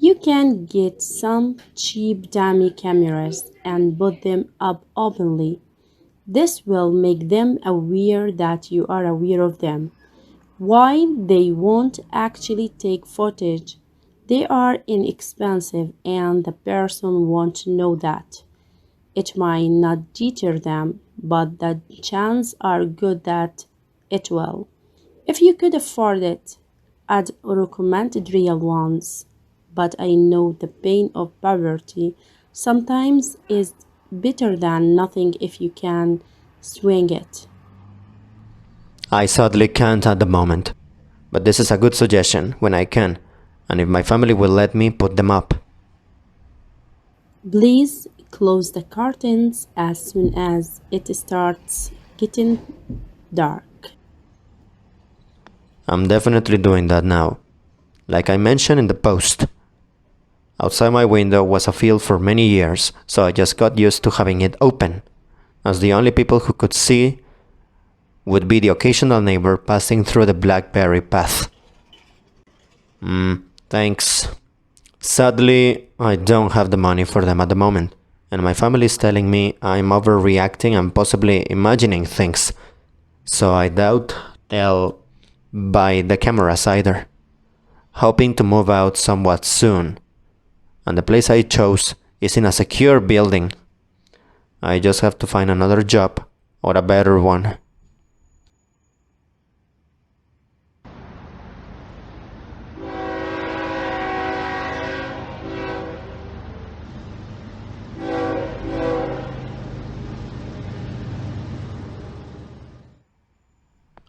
You can get some cheap dummy cameras and put them up openly. This will make them aware that you are aware of them. While they won't actually take footage, they are inexpensive and the person won't know that. It might not deter them, but the chances are good that it will. If you could afford it, I'd recommend real ones. But I know the pain of poverty sometimes is better than nothing if you can swing it. I sadly can't at the moment, but this is a good suggestion when I can, and if my family will let me put them up. Please close the curtains as soon as it starts getting dark. I'm definitely doing that now. Like I mentioned in the post, outside my window was a field for many years, so I just got used to having it open, as the only people who could see would be the occasional neighbor passing through the blackberry path. Thanks. Sadly, I don't have the money for them at the moment, and my family is telling me I'm overreacting and possibly imagining things, so I doubt they'll buy the cameras either. Hoping to move out somewhat soon, and the place I chose is in a secure building. I just have to find another job or a better one.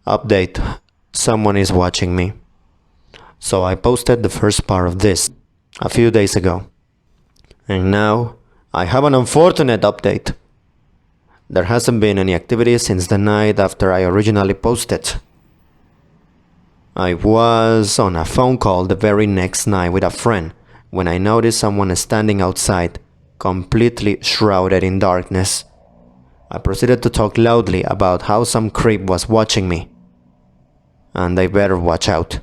Update. Someone is watching me. So I posted the first part of this a few days ago. And now I have an unfortunate update. There hasn't been any activity since the night after I originally posted. I was on a phone call the very next night with a friend when I noticed someone standing outside, completely shrouded in darkness. I proceeded to talk loudly about how some creep was watching me, and I better watch out.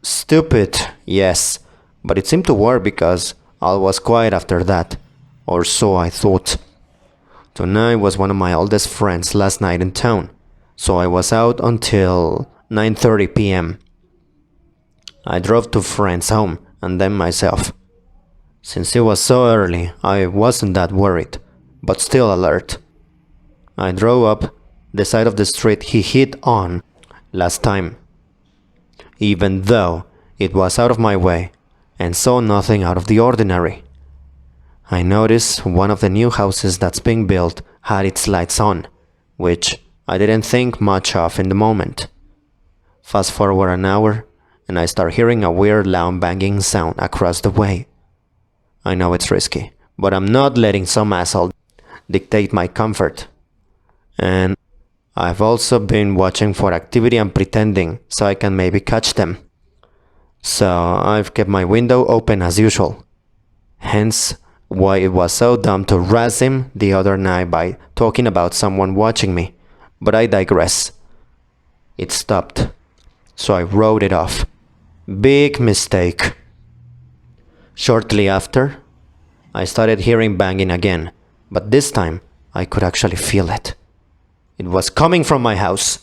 Stupid, yes, but it seemed to work because all was quiet after that, or so I thought. Tonight was one of my oldest friends' last night in town, so I was out until 9:30 p.m. I drove to friends' home and then myself. Since it was so early, I wasn't that worried, but still alert. I drove up the side of the street he hit on, last time, even though it was out of my way and saw nothing out of the ordinary. I noticed one of the new houses that's being built had its lights on, which I didn't think much of in the moment. Fast forward an hour, and I start hearing a weird loud banging sound across the way. I know it's risky, but I'm not letting some asshole dictate my comfort. And I've also been watching for activity and pretending so I can maybe catch them. So I've kept my window open as usual. Hence why it was so dumb to razz him the other night by talking about someone watching me. But I digress. It stopped, so I wrote it off. Big mistake. Shortly after, I started hearing banging again, but this time I could actually feel it. It was coming from my house.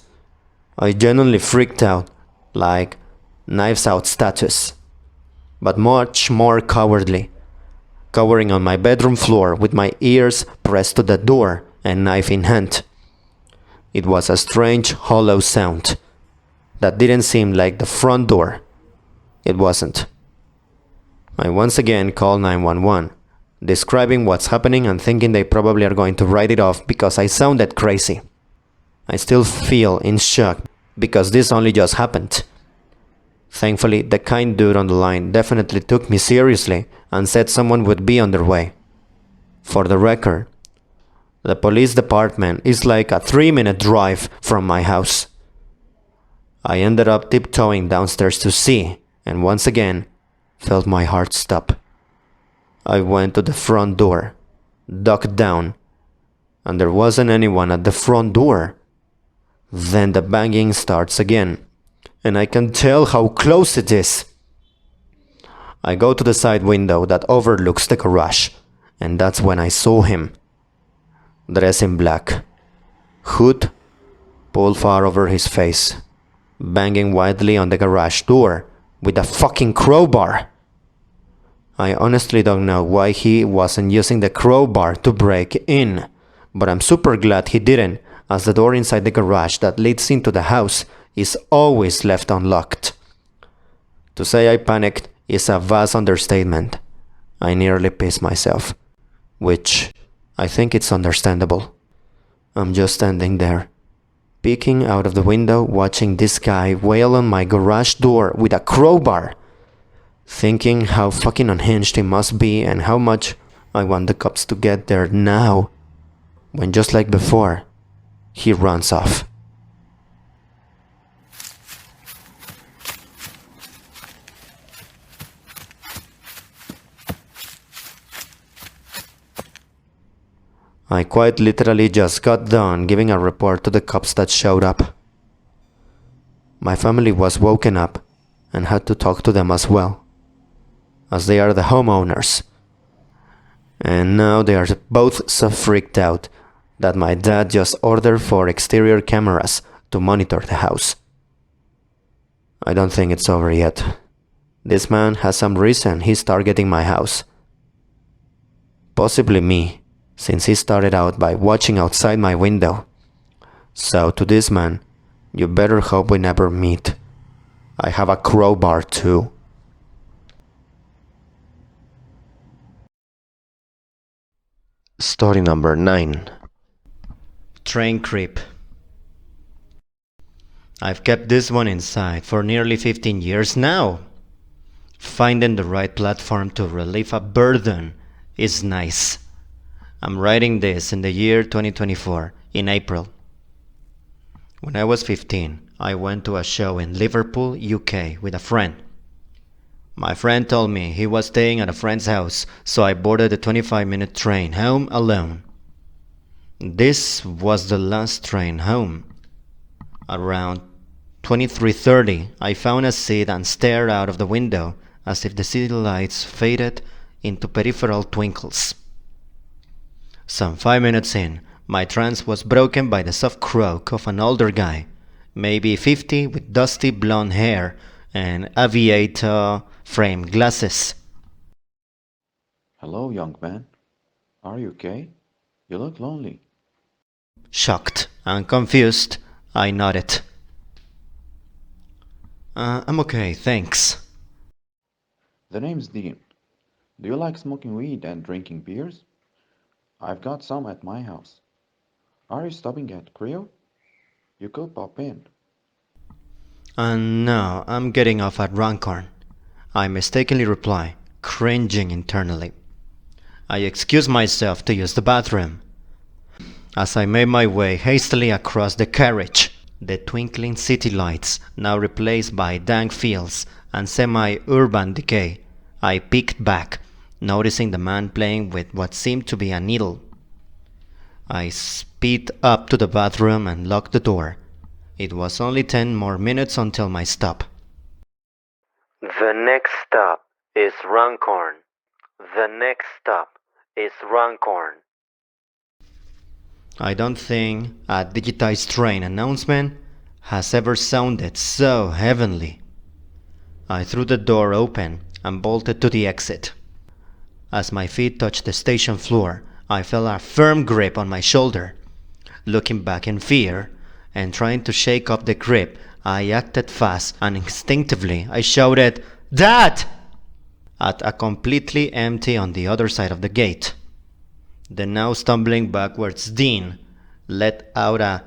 I genuinely freaked out, like knives out status, but much more cowardly, cowering on my bedroom floor with my ears pressed to the door and knife in hand. It was a strange hollow sound that didn't seem like the front door. It wasn't. I once again called 911, describing what's happening and thinking they probably are going to write it off because I sounded crazy. I still feel in shock because this only just happened. Thankfully, the kind dude on the line definitely took me seriously and said someone would be on their way. For the record, the police department is like a 3-minute drive from my house. I ended up tiptoeing downstairs to see, and once again, felt my heart stop. I went to the front door, ducked down, and there wasn't anyone at the front door. Then the banging starts again, and I can tell how close it is. I go to the side window that overlooks the garage, and that's when I saw him. Dressed in black, hood pulled far over his face, banging wildly on the garage door with a fucking crowbar. I honestly don't know why he wasn't using the crowbar to break in, but I'm super glad he didn't, as the door inside the garage that leads into the house is always left unlocked. To say I panicked is a vast understatement. I nearly pissed myself, which I think it's understandable. I'm just standing there, peeking out of the window, watching this guy wail on my garage door with a crowbar, thinking how fucking unhinged he must be and how much I want the cops to get there now, when just like before, he runs off. I quite literally just got done giving a report to the cops that showed up. My family was woken up and had to talk to them as well, as they are the homeowners. And now they are both so freaked out that my dad just ordered for exterior cameras to monitor the house. I don't think it's over yet. This man has some reason he's targeting my house. Possibly me, since he started out by watching outside my window. So to this man, you better hope we never meet. I have a crowbar too. Story number 9. Train creep. I've kept this one inside for nearly 15 years now. Finding the right platform to relieve a burden is nice. I'm writing this in the year 2024, in April. When I was 15, I went to a show in Liverpool, UK with a friend. My friend told me he was staying at a friend's house, so I boarded a 25-minute train home alone. This was the last train home. Around 23:30, I found a seat and stared out of the window as if the city lights faded into peripheral twinkles. Some 5 minutes in, my trance was broken by the soft croak of an older guy, maybe 50, with dusty blonde hair and aviator frame glasses. Hello, young man. Are you okay? You look lonely. Shocked and confused, I nodded. I'm okay, thanks. The name's Dean. Do you like smoking weed and drinking beers? I've got some at my house. Are you stopping at Creo? You could pop in. No, I'm getting off at Runcorn. I mistakenly reply, cringing internally. I excuse myself to use the bathroom. As I made my way hastily across the carriage, the twinkling city lights, now replaced by dank fields and semi-urban decay, I peeked back, noticing the man playing with what seemed to be a needle. I speed up to the bathroom and locked the door. It was only 10 more minutes until my stop. The next stop is Runcorn. The next stop is Runcorn. I don't think a digitized train announcement has ever sounded so heavenly. I threw the door open and bolted to the exit. As my feet touched the station floor, I felt a firm grip on my shoulder. Looking back in fear and trying to shake off the grip, I acted fast and instinctively I shouted, "Dad!" at a completely empty on the other side of the gate. The now stumbling backwards Dean let out a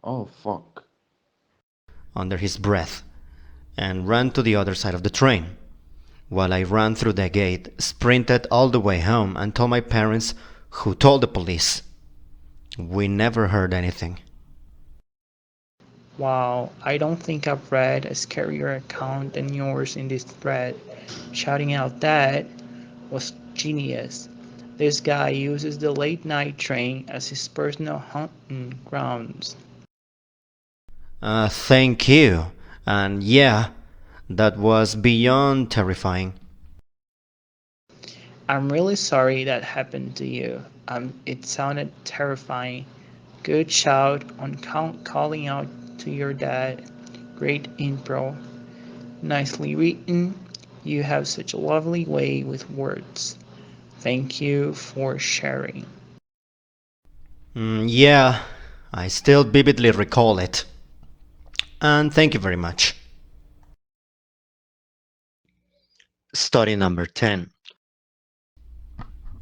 "Oh fuck" under his breath and ran to the other side of the train, while I ran through the gate, sprinted all the way home and told my parents, who told the police. We never heard anything. Wow, I don't think I've read a scarier account than yours in this thread. Shouting out that was genius. This guy uses the late night train as his personal hunting grounds. Thank you. And yeah, that was beyond terrifying. I'm really sorry that happened to you. It sounded terrifying. Good shout on calling out to your dad. Great impro. Nicely written. You have such a lovely way with words. Thank you for sharing. Yeah, I still vividly recall it. And thank you very much. Study number 10.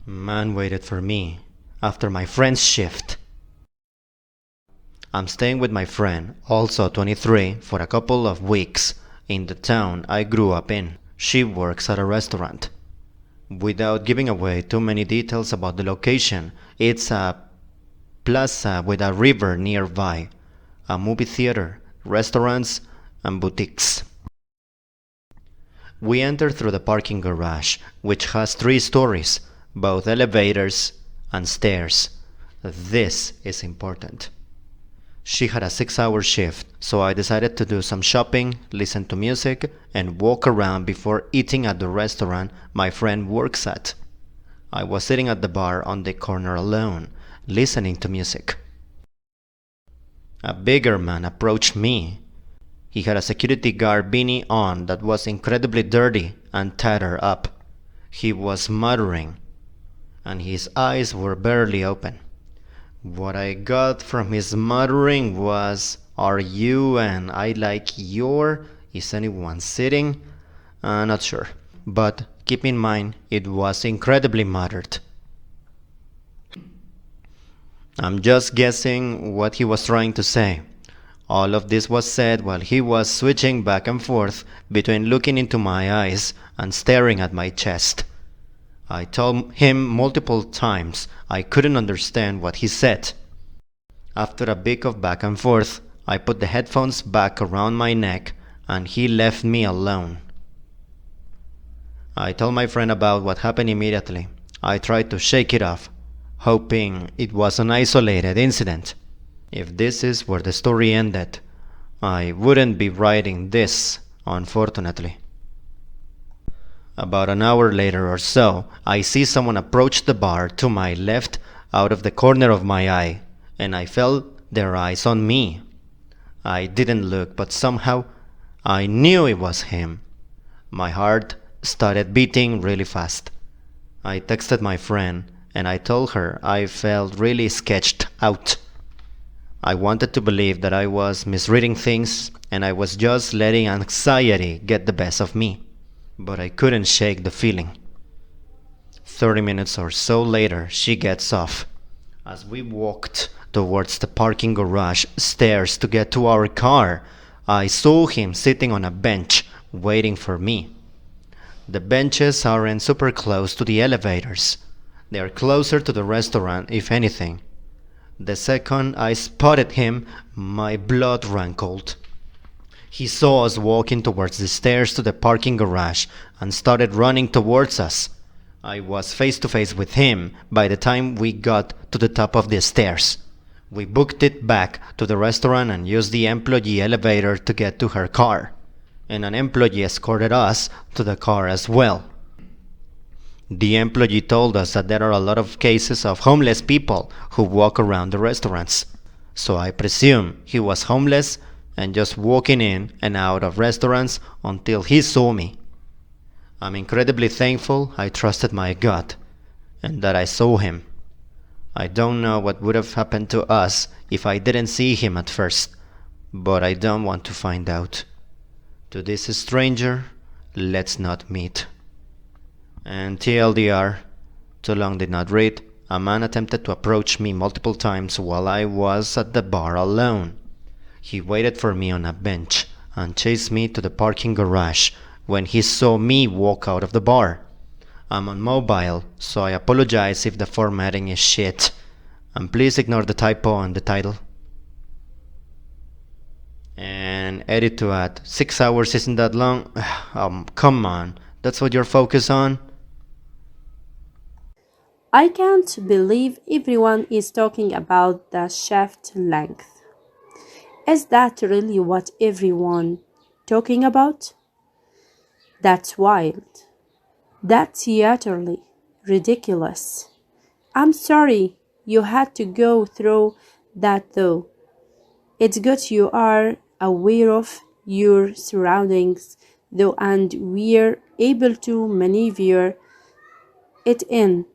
Man waited for me after my friend's shift. I'm staying with my friend, also 23, for a couple of weeks in the town I grew up in. She works at a restaurant. Without giving away too many details about the location, it's a plaza with a river nearby, a movie theater, restaurants, and boutiques. We enter through the parking garage, which has 3 stories, both elevators and stairs. This is important. She had a 6-hour shift, so I decided to do some shopping, listen to music, and walk around before eating at the restaurant my friend works at. I was sitting at the bar on the corner alone, listening to music. A bigger man approached me. He had a security guard beanie on that was incredibly dirty and tattered up. He was muttering, and his eyes were barely open. What I got from his muttering was, "Are you?" and "I like your." "Is anyone sitting?" Not sure. But keep in mind, it was incredibly muttered. I'm just guessing what he was trying to say. All of this was said while he was switching back and forth between looking into my eyes and staring at my chest. I told him multiple times I couldn't understand what he said. After a bit of back and forth, I put the headphones back around my neck and he left me alone. I told my friend about what happened immediately. I tried to shake it off, hoping it was an isolated incident. If this is where the story ended, I wouldn't be writing this, unfortunately. About an hour later or so, I see someone approach the bar to my left out of the corner of my eye, and I felt their eyes on me. I didn't look, but somehow I knew it was him. My heart started beating really fast. I texted my friend, and I told her I felt really sketched out. I wanted to believe that I was misreading things and I was just letting anxiety get the best of me, but I couldn't shake the feeling. 30 minutes or so later, she gets off. As we walked towards the parking garage stairs to get to our car, I saw him sitting on a bench waiting for me. The benches aren't super close to the elevators. They are closer to the restaurant, if anything. The second I spotted him, my blood ran cold. He saw us walking towards the stairs to the parking garage and started running towards us. I was face to face with him by the time we got to the top of the stairs. We booked it back to the restaurant and used the employee elevator to get to her car. And an employee escorted us to the car as well. The employee told us that there are a lot of cases of homeless people who walk around the restaurants. So I presume he was homeless and just walking in and out of restaurants until he saw me. I'm incredibly thankful I trusted my gut and that I saw him. I don't know what would have happened to us if I didn't see him at first, but I don't want to find out. To this stranger, let's not meet. And TLDR, too long did not read, a man attempted to approach me multiple times while I was at the bar alone. He waited for me on a bench and chased me to the parking garage when he saw me walk out of the bar. I'm on mobile, so I apologize if the formatting is shit. And please ignore the typo on the title. And edit to add. 6 hours isn't that long? Come on, that's what you're focused on? I can't believe everyone is talking about the shaft length. Is that really what everyone talking about? That's wild. That's utterly ridiculous. I'm sorry you had to go through that though. It's good you are aware of your surroundings though, and we're able to maneuver it in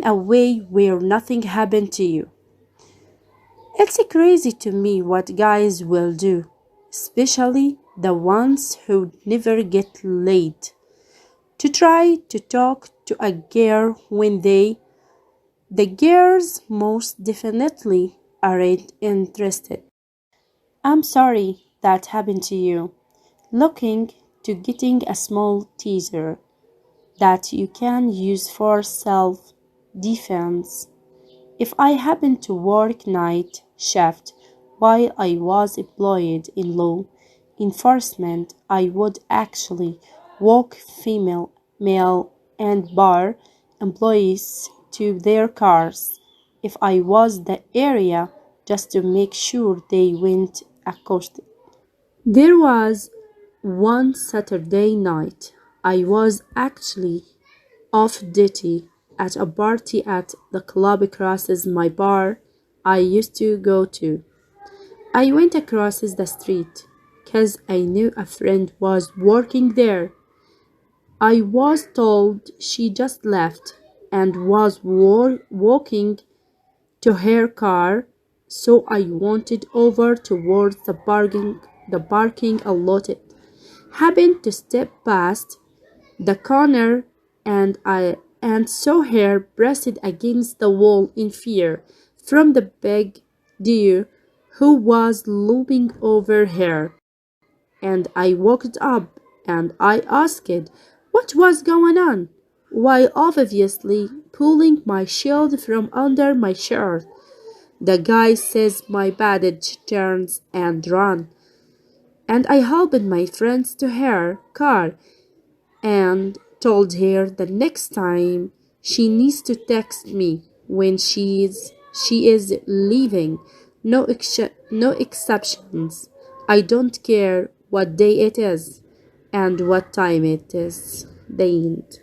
a way where nothing happened to you. It's crazy to me what guys will do, especially the ones who never get laid, to try to talk to a girl when the girls most definitely aren't interested. I'm sorry that happened to you. Looking to getting a small teaser that you can use for self-defense. If I happened to work night shift while I was employed in law enforcement, I would actually walk female, male, and bar employees to their cars if I was the area just to make sure they weren't accosted. There was one Saturday night I was actually off duty at a party at the club across my bar I used to go to. I went across the street because I knew a friend was working there. I was told she just left and was walking to her car, so I wandered over towards the parking allotted. Happened to step past the corner and saw her pressed against the wall in fear from the big deer who was looming over her. And I walked up and I asked what was going on, while obviously pulling my shield from under my shirt. The guy says my baggage turns and run, and I helped my friends to her car and told her the next time she needs to text me when she is leaving. No exceptions. I don't care what day it is and what time it is. The end.